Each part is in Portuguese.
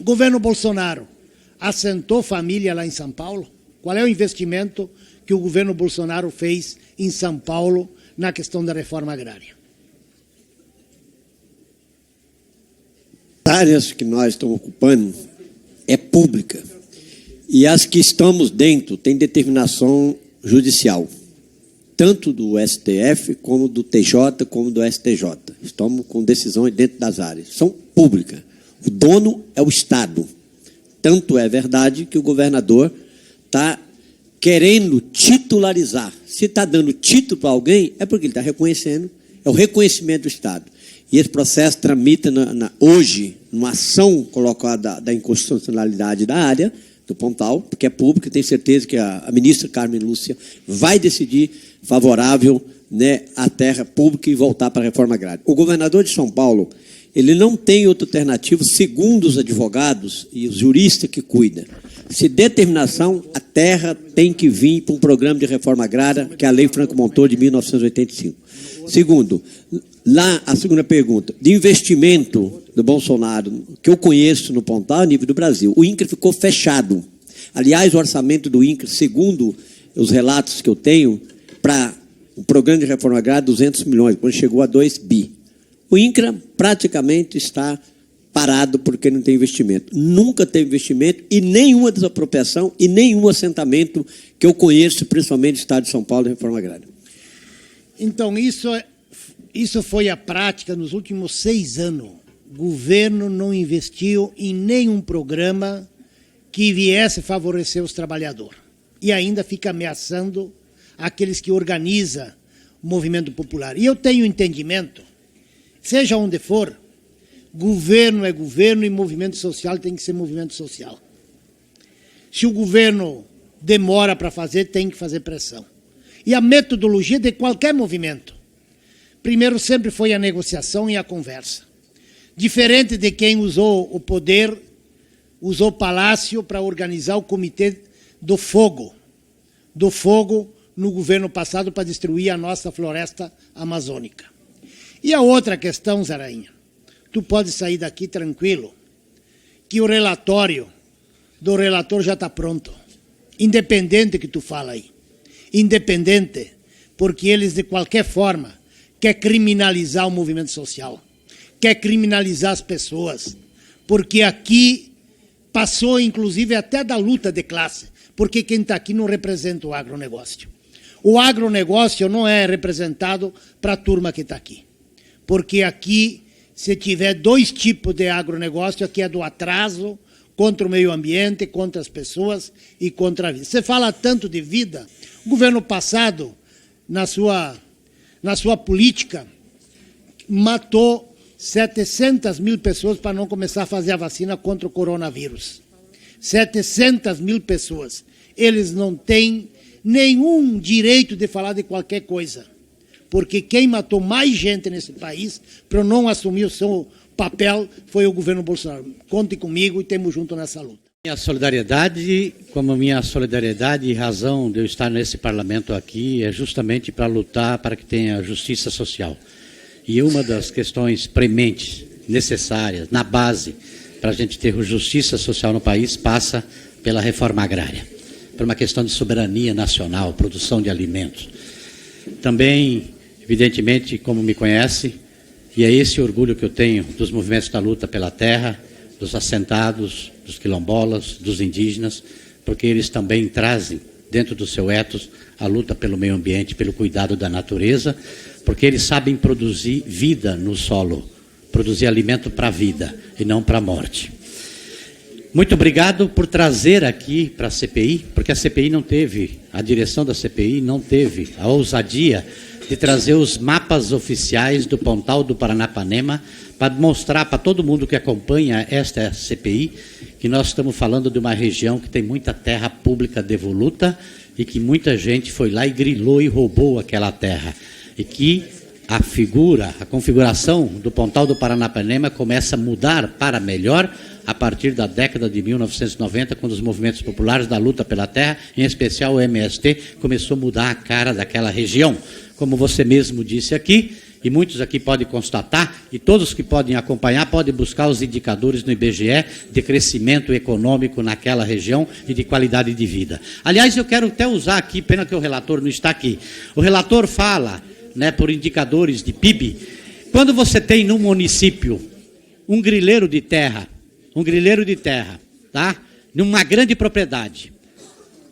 O governo Bolsonaro assentou família lá em São Paulo? Qual é o investimento que o governo Bolsonaro fez em São Paulo na questão da reforma agrária? As áreas que nós estamos ocupando é pública. E as que estamos dentro têm determinação judicial, tanto do STF, como do TJ, como do STJ. Estamos com decisões dentro das áreas. São públicas. O dono é o Estado. Tanto é verdade que o governador está querendo titularizar. Se está dando título para alguém, é porque ele está reconhecendo, é o reconhecimento do Estado. E esse processo tramita hoje, numa ação colocada da inconstitucionalidade da área, do Pontal, porque é público, tenho certeza que a ministra Carmen Lúcia vai decidir favorável, né, à terra pública e voltar para a reforma agrária. O governador de São Paulo, ele não tem outra alternativa, segundo os advogados e os juristas que cuidam. Se determinação, a terra tem que vir para um programa de reforma agrária, que é a Lei Franco Montoro de 1985. Segundo, lá a segunda pergunta, de investimento do Bolsonaro, que eu conheço no Pontal, a nível do Brasil, o INCRA ficou fechado. Aliás, o orçamento do INCRA, segundo os relatos que eu tenho, para o programa de reforma agrária, 200 milhões, quando chegou a 2 bi. O INCRA praticamente está parado porque não tem investimento. Nunca teve investimento e nenhuma desapropriação e nenhum assentamento que eu conheço, principalmente no estado de São Paulo, de reforma agrária. Então, isso foi a prática nos últimos 6 anos. O governo não investiu em nenhum programa que viesse favorecer os trabalhadores. E ainda fica ameaçando aqueles que organizam o movimento popular. E eu tenho entendimento, seja onde for, governo é governo e movimento social tem que ser movimento social. Se o governo demora para fazer, tem que fazer pressão. E a metodologia de qualquer movimento, primeiro sempre foi a negociação e a conversa. Diferente de quem usou o poder, usou o palácio para organizar o comitê do fogo no governo passado para destruir a nossa floresta amazônica. E a outra questão, Zarainha, tu pode sair daqui tranquilo, que o relatório do relator já está pronto, independente que tu fala aí, independente, porque eles de qualquer forma quer criminalizar o movimento social, quer criminalizar as pessoas, porque aqui passou inclusive até da luta de classe, porque quem está aqui não representa o agronegócio. O agronegócio não é representado para a turma que está aqui, porque aqui, se tiver 2 tipos de agronegócio, aqui é do atraso, contra o meio ambiente, contra as pessoas e contra a vida. Você fala tanto de vida, o governo passado, na sua política, matou 700 mil pessoas para não começar a fazer a vacina contra o coronavírus. 700 mil pessoas. Eles não têm nenhum direito de falar de qualquer coisa, porque quem matou mais gente nesse país para não assumir o seu papel foi o governo Bolsonaro. Conte comigo e temos junto nessa luta. Minha solidariedade, como minha solidariedade e razão de eu estar nesse parlamento aqui, é justamente para lutar para que tenha justiça social. E uma das questões prementes, necessárias, na base, para a gente ter justiça social no país, passa pela reforma agrária, por uma questão de soberania nacional, produção de alimentos. Também, evidentemente, como me conhece, e é esse orgulho que eu tenho dos movimentos da luta pela terra, dos assentados, dos quilombolas, dos indígenas, porque eles também trazem dentro do seu ethos a luta pelo meio ambiente, pelo cuidado da natureza, porque eles sabem produzir vida no solo, produzir alimento para a vida e não para a morte. Muito obrigado por trazer aqui para a CPI, porque a CPI não teve, a direção da CPI não teve a ousadia de trazer os mapas oficiais do Pontal do Paranapanema para mostrar para todo mundo que acompanha esta CPI que nós estamos falando de uma região que tem muita terra pública devoluta e que muita gente foi lá e grilou e roubou aquela terra. E que a configuração do Pontal do Paranapanema começa a mudar para melhor a partir da década de 1990, quando os movimentos populares da luta pela terra, em especial o MST, começou a mudar a cara daquela região. Como você mesmo disse aqui, e muitos aqui podem constatar, e todos que podem acompanhar, podem buscar os indicadores no IBGE de crescimento econômico naquela região e de qualidade de vida. Aliás, eu quero até usar aqui, pena que o relator não está aqui. O relator fala, né, por indicadores de PIB, quando você tem num município um grileiro de terra, tá? Numa grande propriedade.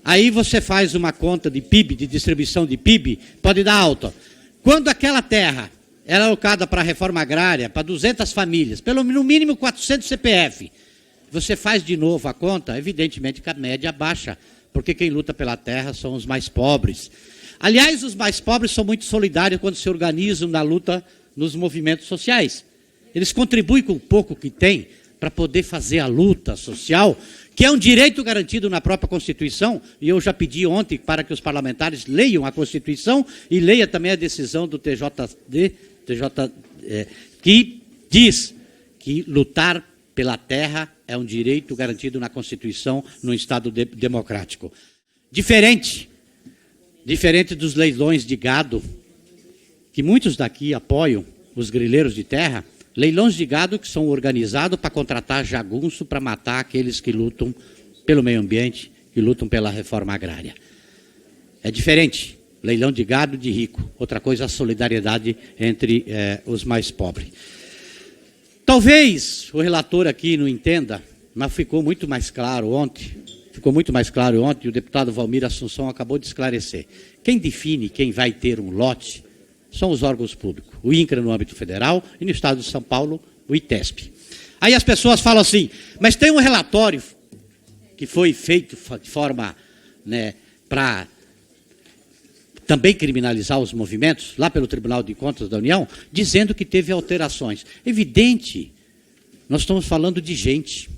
Aí você faz uma conta de PIB, de distribuição de PIB, pode dar alta. Quando aquela terra era alocada para a reforma agrária, para 200 famílias, no mínimo 400 CPF, você faz de novo a conta, evidentemente que a média baixa, porque quem luta pela terra são os mais pobres. Aliás, os mais pobres são muito solidários quando se organizam na luta nos movimentos sociais. Eles contribuem com o pouco que têm para poder fazer a luta social, que é um direito garantido na própria Constituição, e eu já pedi ontem para que os parlamentares leiam a Constituição e leiam também a decisão do TJD, que diz que lutar pela terra é um direito garantido na Constituição num Estado democrático. Diferente dos leilões de gado, que muitos daqui apoiam, os grileiros de terra, leilões de gado que são organizados para contratar jagunço para matar aqueles que lutam pelo meio ambiente, que lutam pela reforma agrária. É diferente, leilão de gado de rico. Outra coisa, a solidariedade entre os mais pobres. Talvez o relator aqui não entenda, mas ficou muito mais claro ontem, o deputado Valmir Assunção acabou de esclarecer. Quem define quem vai ter um lote são os órgãos públicos, o INCRA no âmbito federal e no estado de São Paulo, o ITESP. Aí as pessoas falam assim, mas tem um relatório que foi feito de forma, né, para também criminalizar os movimentos, lá pelo Tribunal de Contas da União, dizendo que teve alterações. Evidente, nós estamos falando de gente,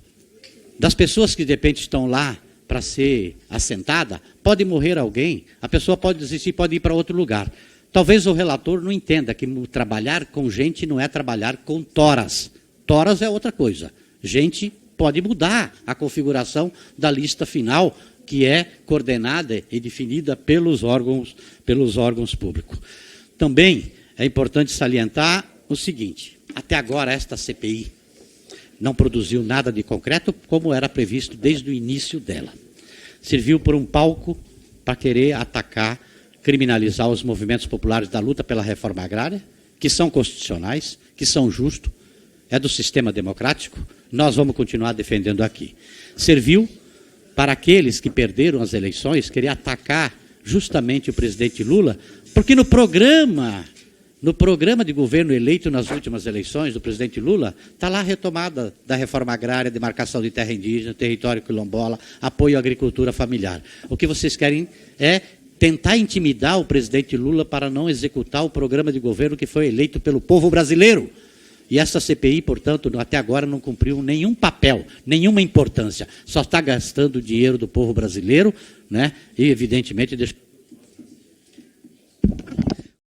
das pessoas que de repente estão lá para ser assentada, pode morrer alguém, a pessoa pode desistir, pode ir para outro lugar. Talvez o relator não entenda que trabalhar com gente não é trabalhar com toras. Toras é outra coisa. Gente pode mudar a configuração da lista final, que é coordenada e definida pelos órgãos públicos. Também é importante salientar o seguinte, até agora esta CPI não produziu nada de concreto, como era previsto desde o início dela. Serviu por um palco para querer atacar, criminalizar os movimentos populares da luta pela reforma agrária, que são constitucionais, que são justos, é do sistema democrático, nós vamos continuar defendendo aqui. Serviu para aqueles que perderam as eleições, querer atacar justamente o presidente Lula, porque no programa de governo eleito nas últimas eleições do presidente Lula, está lá a retomada da reforma agrária, demarcação de terra indígena, território quilombola, apoio à agricultura familiar. O que vocês querem é tentar intimidar o presidente Lula para não executar o programa de governo que foi eleito pelo povo brasileiro. E essa CPI, portanto, até agora não cumpriu nenhum papel, nenhuma importância. Só está gastando o dinheiro do povo brasileiro, né? E, evidentemente,